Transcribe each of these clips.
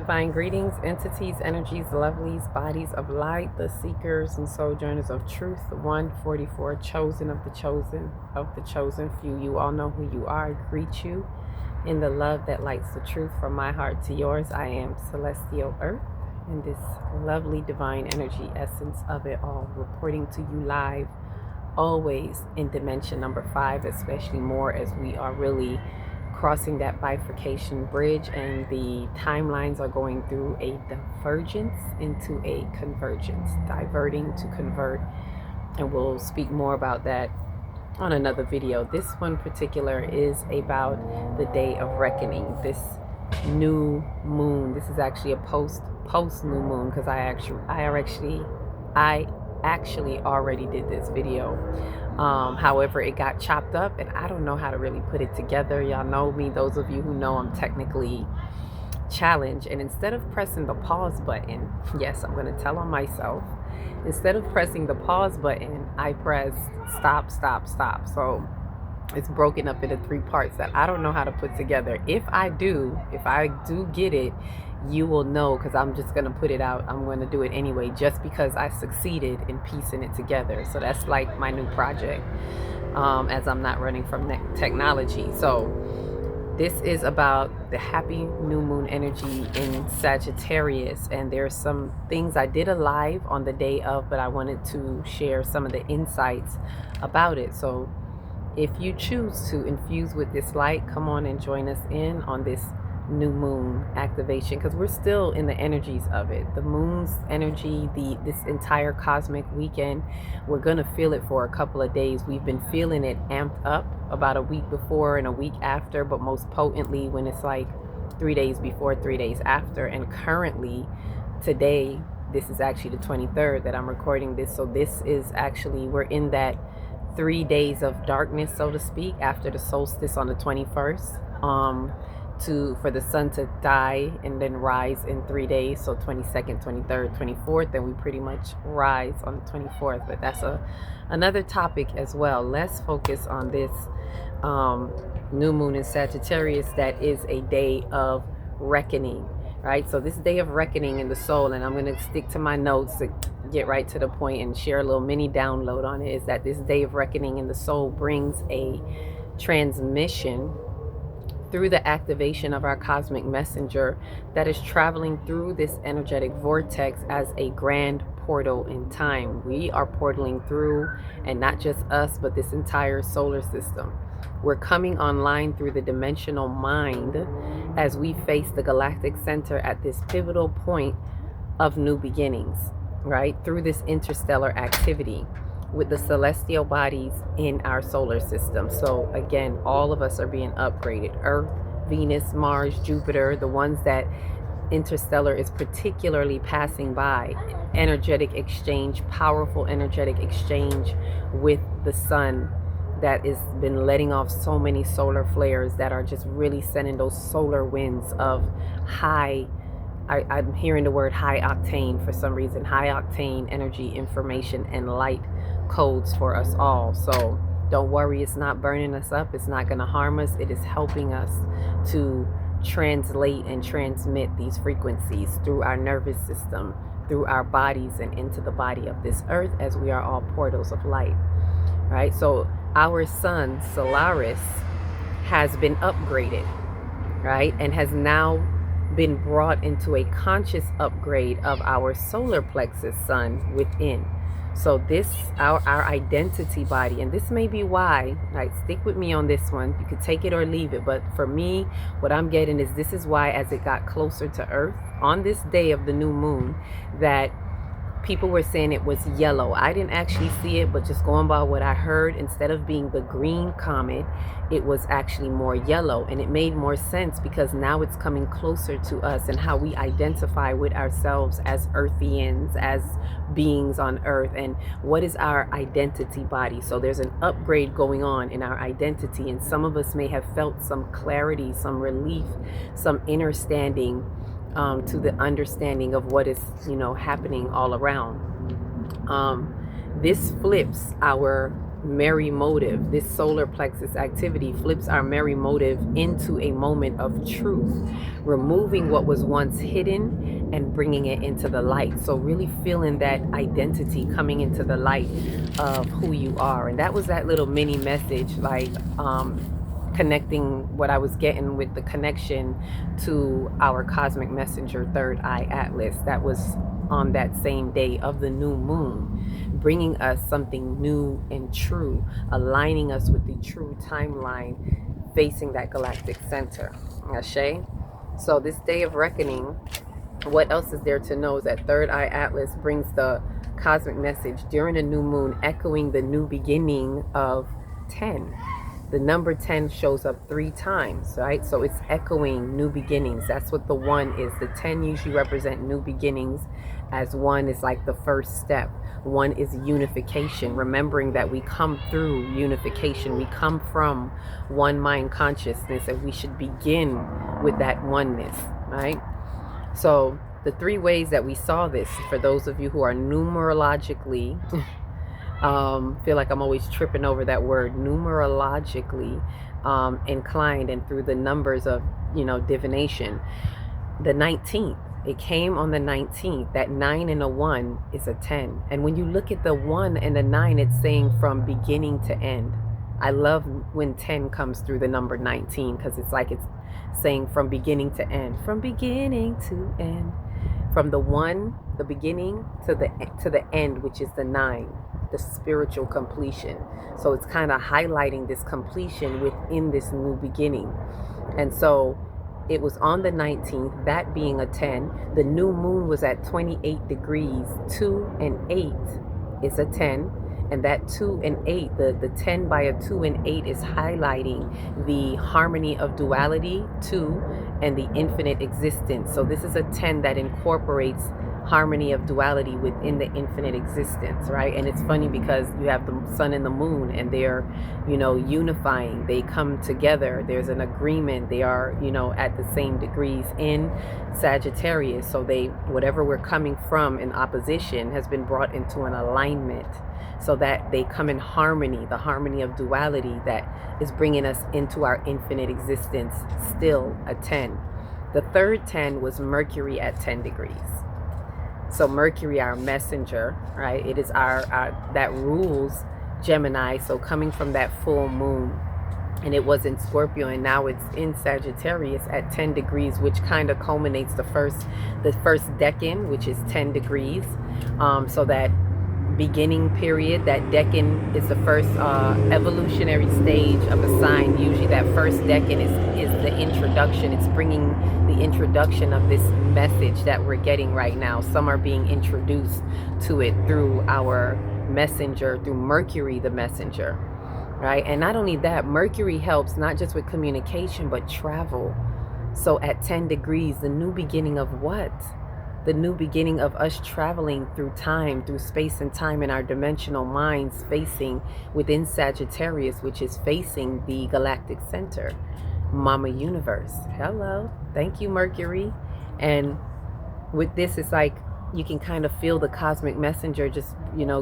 Divine greetings, entities, energies, lovelies, bodies of light, the seekers and sojourners of truth, 144, chosen of the chosen few. You all know who you are. I greet you in the love that lights the truth from my heart to yours. I am Celestial Earth, and this lovely divine energy essence of it all, reporting to you live, always in dimension number 5, especially more as we are really crossing that bifurcation bridge and the timelines are going through a divergence into a convergence, diverting to convert, and we'll speak more about that on another video. This one particular is about the day of reckoning, this new moon. This is actually a post new moon, because I actually already did this video. However, it got chopped up and I don't know how to really put it together. Y'all know me, those of you who know I'm technically challenged, and instead of pressing the pause button, yes, I'm going to tell on myself, instead of pressing the pause button, I press stop. So it's broken up into 3 parts that I don't know how to put together. If I do get it, you will know, because I'm just going to put it out. I'm going to do it anyway, just because I succeeded in piecing it together. So that's like my new project, as I'm not running from technology. So this is about the happy new moon energy in Sagittarius, and there's some things I did a live on the day of, but I wanted to share some of the insights about it. So if you choose to infuse with this light, come on and join us in on this new moon activation, because we're still in the energies of it. The moon's energy, this entire cosmic weekend, we're gonna feel it for a couple of days. We've been feeling it amped up about a week before and a week after, but most potently when it's like 3 days before, 3 days after. And currently today, this is actually the 23rd that I'm recording this, so this is actually, we're in that 3 days of darkness, so to speak, after the solstice on the 21st, for the sun to die and then rise in 3 days. So 22nd, 23rd, 24th, and we pretty much rise on the 24th. But that's another topic as well. Let's focus on this new moon in Sagittarius. That is a day of reckoning, right? So this day of reckoning in the soul, and I'm going to stick to my notes to get right to the point and share a little mini download on it, is that this day of reckoning in the soul brings a transmission through the activation of our cosmic messenger that is traveling through this energetic vortex as a grand portal in time. We are portaling through, and not just us, but this entire solar system. We're coming online through the dimensional mind as we face the galactic center at this pivotal point of new beginnings, right? Through this interstellar activity with the celestial bodies in our solar system. So again, all of us are being upgraded. Earth, Venus, Mars, Jupiter, the ones that interstellar is particularly passing by. Energetic exchange, powerful energetic exchange with the sun that has been letting off so many solar flares that are just really sending those solar winds of high, I'm hearing the word high octane for some reason, high octane energy, information, and light codes for us all. So don't worry, it's not burning us up, it's not going to harm us. It is helping us to translate and transmit these frequencies through our nervous system, through our bodies, and into the body of this earth, as we are all portals of light, right? So our sun Solaris has been upgraded, right, and has now been brought into a conscious upgrade of our solar plexus sun within. So this, our identity body, and this may be why, like, stick with me on this one, you could take it or leave it, but for me, what I'm getting is, this is why, as it got closer to Earth on this day of the new moon, that people were saying it was yellow. I didn't actually see it, but just going by what I heard, instead of being the green comet, it was actually more yellow. And it made more sense, because now it's coming closer to us and how we identify with ourselves as Earthians, as beings on Earth, and what is our identity body. So there's an upgrade going on in our identity, and some of us may have felt some clarity, some relief, some inner to the understanding of what is, happening all around. This flips our merry motive, this solar plexus activity flips our merry motive into a moment of truth, removing what was once hidden and bringing it into the light. So really feeling that identity coming into the light of who you are. And that was that little mini message, like connecting what I was getting with the connection to our cosmic messenger third eye atlas that was on that same day of the new moon, bringing us something new and true, aligning us with the true timeline facing that galactic center. Ashe? So this day of reckoning, what else is there to know is that third eye atlas brings the cosmic message during a new moon, echoing the new beginning of 10. The number 10 shows up 3 times, right? So it's echoing new beginnings. That's what the 1 is. The 10 usually represent new beginnings, as 1 is like the first step. 1 is unification, remembering that we come through unification. We come from one mind consciousness, and we should begin with that oneness, right? So the 3 ways that we saw this, for those of you who are numerologically feel like I'm always tripping over that word, numerologically inclined, and through the numbers of, divination. The 19th, it came on the 19th. That 9 and a 1 is a 10. And when you look at the 1 and the 9, it's saying from beginning to end. I love when 10 comes through the number 19, because it's like it's saying from beginning to end. From beginning to end. From the 1, the beginning, to the end, which is the 9. The spiritual completion. So it's kind of highlighting this completion within this new beginning. And so it was on the 19th, that being a 10. The new moon was at 28 degrees. 2 and 8 is a 10. And that 2 and 8, the 10 by a 2 and 8 is highlighting the harmony of duality, 2, and the infinite existence. So this is a 10 that incorporates harmony of duality within the infinite existence, right? And it's funny because you have the sun and the moon, and they're, unifying. They come together. There's an agreement. They are, at the same degrees in Sagittarius. So whatever we're coming from in opposition has been brought into an alignment, so that they come in harmony, the harmony of duality that is bringing us into our infinite existence, still a 10. The third 10 was Mercury at 10 degrees. So Mercury, our messenger, right? It is our that rules Gemini. So coming from that full moon, and it was in Scorpio, and now it's in Sagittarius at 10 degrees, which kind of culminates the first decan, which is 10 degrees. So that beginning period, that decan is the first evolutionary stage of a sign. Usually that first decan is the introduction. It's bringing the introduction of this message that we're getting right now. Some are being introduced to it through our messenger, through Mercury the messenger, right? And not only that, Mercury helps not just with communication but travel. So at 10 degrees, the new beginning of what? The new beginning of us traveling through time, through space and time, in our dimensional minds, facing within Sagittarius, which is facing the galactic center, Mama Universe. Hello. Thank you, Mercury. And with this, it's like you can kind of feel the cosmic messenger just,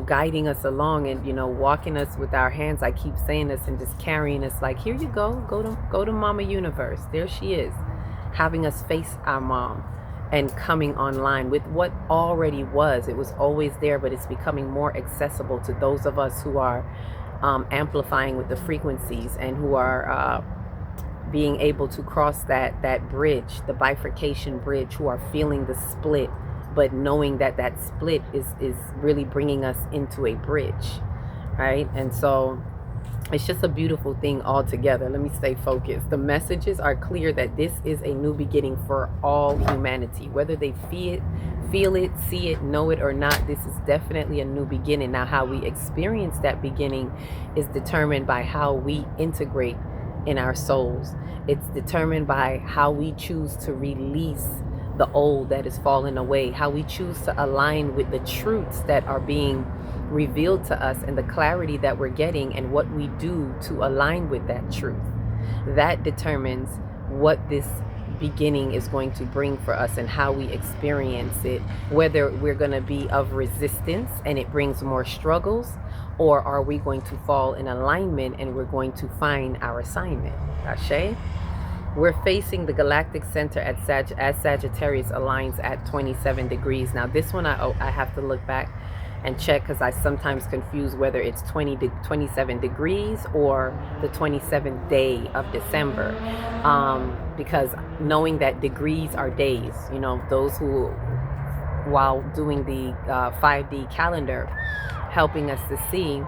guiding us along and, walking us with our hands. I keep saying this, and just carrying us like, here you go to Mama Universe. There she is, having us face our mom, and coming online with what already was. It was always there, but it's becoming more accessible to those of us who are amplifying with the frequencies, and who are being able to cross that bridge, the bifurcation bridge, who are feeling the split, but knowing that split is really bringing us into a bridge, right? And so it's just a beautiful thing altogether. Let me stay focused. The messages are clear that this is a new beginning for all humanity, whether they feel it, see it, know it or not. This is definitely a new beginning. Now, how we experience that beginning is determined by how we integrate in our souls. It's determined by how we choose to release the old that is falling away, how we choose to align with the truths that are being revealed to us, and the clarity that we're getting, and what we do to align with that truth. That determines what this beginning is going to bring for us and how we experience it, whether we're going to be of resistance and it brings more struggles, or are we going to fall in alignment and we're going to find our assignment. Ashe? We're facing the galactic center at as Sagittarius aligns at 27 degrees. Now this one I have to look back and check, because I sometimes confuse whether it's 27 degrees or the 27th day of December, because knowing that degrees are days, you know, those who, while doing the 5D calendar, helping us to see,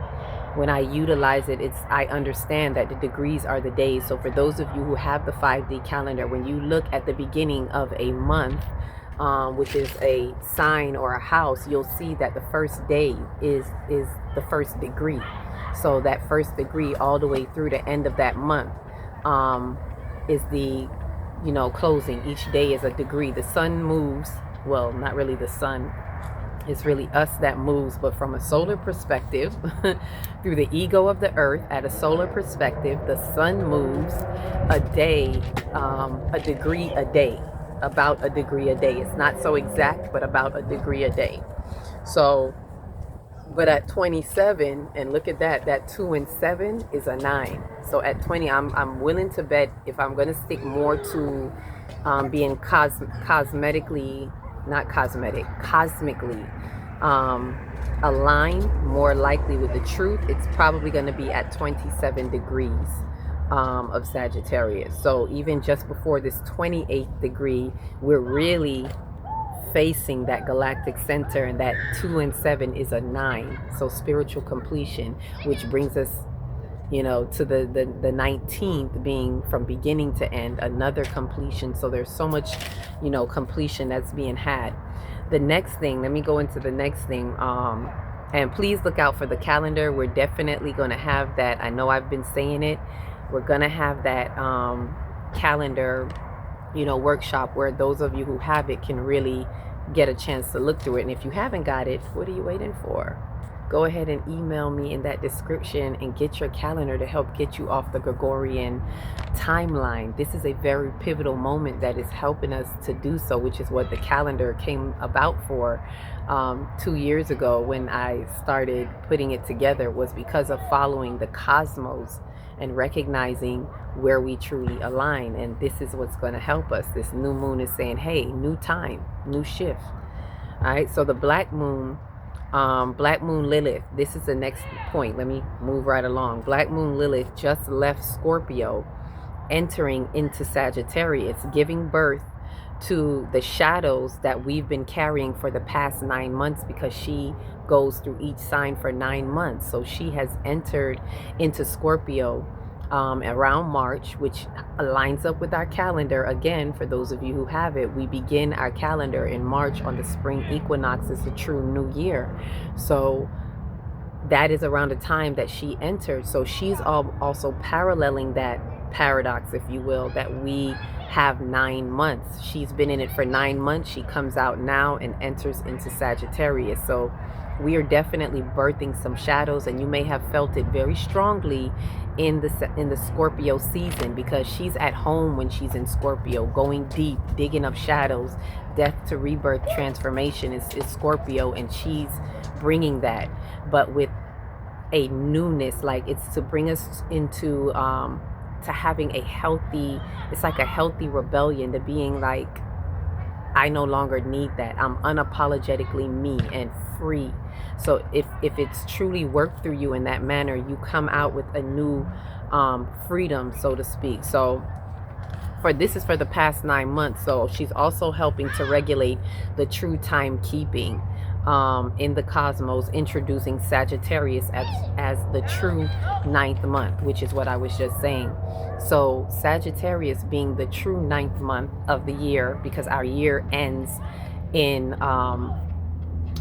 when I utilize it, I understand that the degrees are the days. So for those of you who have the 5D calendar, when you look at the beginning of a month, which is a sign or a house, you'll see that the first day is the first degree. So that first degree all the way through the end of that month is the, you know, closing. Each day is a degree. The sun moves, well, not really the sun, it's really us that moves, but from a solar perspective, through the ego of the earth, at a solar perspective, the sun moves a day, a degree a day, about a degree a day. It's not so exact, but about a degree a day. So, but at 27, and look at that, that 2 and 7 is a 9. So at 20, I'm willing to bet, if I'm going to stick more to being cosmically aligned, more likely with the truth, it's probably going to be at 27 degrees of Sagittarius. So even just before this 28th degree, we're really facing that galactic center, and that 2 and 7 is a 9. So spiritual completion, which brings us, you know, to the 19th being from beginning to end, another completion. So there's so much, you know, completion that's being had. The next thing, let me go into the next thing, and please look out for the calendar. We're definitely going to have that. I know I've been saying it. We're going to have that calendar, you know, workshop, where those of you who have it can really get a chance to look through it. And if you haven't got it, what are you waiting for? Go ahead and email me in that description and get your calendar to help get you off the Gregorian timeline. This is a very pivotal moment that is helping us to do so, which is what the calendar came about for 2 years ago when I started putting it together, was because of following the cosmos and recognizing where we truly align. And this is what's going to help us. This new moon is saying, hey, new time, new shift. All right, so the black moon, Black Moon Lilith, this is the next point. Let me move right along. Black Moon Lilith just left Scorpio, entering into Sagittarius, giving birth to the shadows that we've been carrying for the past 9 months, because she goes through each sign for 9 months. So she has entered into Scorpio around March, which aligns up with our calendar. Again, for those of you who have it, we begin our calendar in March on the spring equinox. It's a true new year. So that is around the time that she entered. So she's also paralleling that paradox, if you will, that we have 9 months. She's been in it for 9 months. She comes out now and enters into Sagittarius. So we are definitely birthing some shadows, and you may have felt it very strongly in the Scorpio season, because she's at home when she's in Scorpio, going deep, digging up shadows. Death to rebirth transformation is Scorpio, and she's bringing that, but with a newness. Like, it's to bring us into to having a healthy, it's like a healthy rebellion, to being like, I no longer need that. I'm unapologetically me and free. So if it's truly worked through you in that manner, you come out with a new freedom, so to speak. So this is for the past 9 months. So she's also helping to regulate the true timekeeping in the cosmos, introducing Sagittarius as the true 9th month, which is what I was just saying. So Sagittarius being the true 9th month of the year, because our year ends in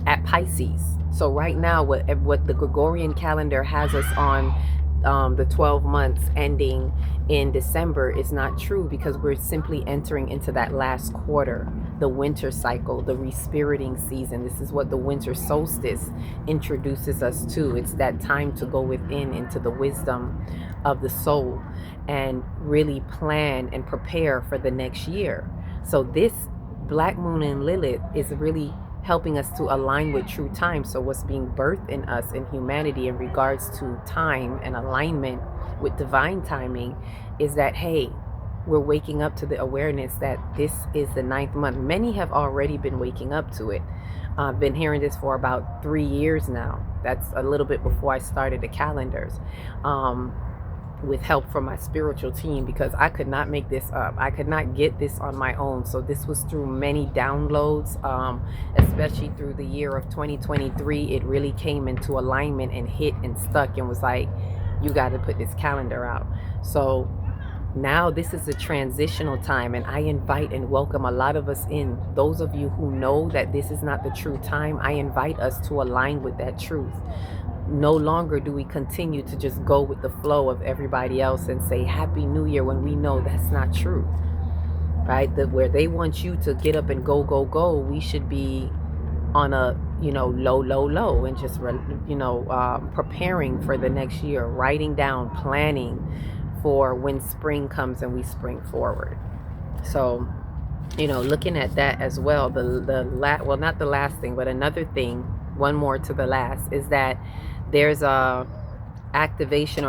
at Pisces. So right now, what the Gregorian calendar has us on, the 12 months ending in December, is not true, because we're simply entering into that last quarter. the winter cycle, the respiriting season. This is what the winter solstice introduces us to. It's that time to go within into the wisdom of the soul and really plan and prepare for the next year. So this Black Moon and Lilith is really helping us to align with true time. So what's being birthed in us in humanity in regards to time and alignment with divine timing is that, hey, we're waking up to the awareness that this is the 9th month. Many have already been waking up to it. I've been hearing this for about 3 years now. That's a little bit before I started the calendars. With help from my spiritual team, because I could not make this up. I could not get this on my own. So this was through many downloads, especially through the year of 2023. It really came into alignment and hit and stuck and was like, you got to put this calendar out. So now this is a transitional time, and I invite and welcome a lot of us in. Those of you who know that this is not the true time, I invite us to align with that truth. No longer do we continue to just go with the flow of everybody else and say Happy New Year when we know that's not true, right? Where they want you to get up and go, go, go, we should be on a, low, and just, preparing for the next year, writing down, planning for when spring comes and we spring forward. So, looking at that as well, well, not the last thing, but another thing, one more to the last, is that there's a activation or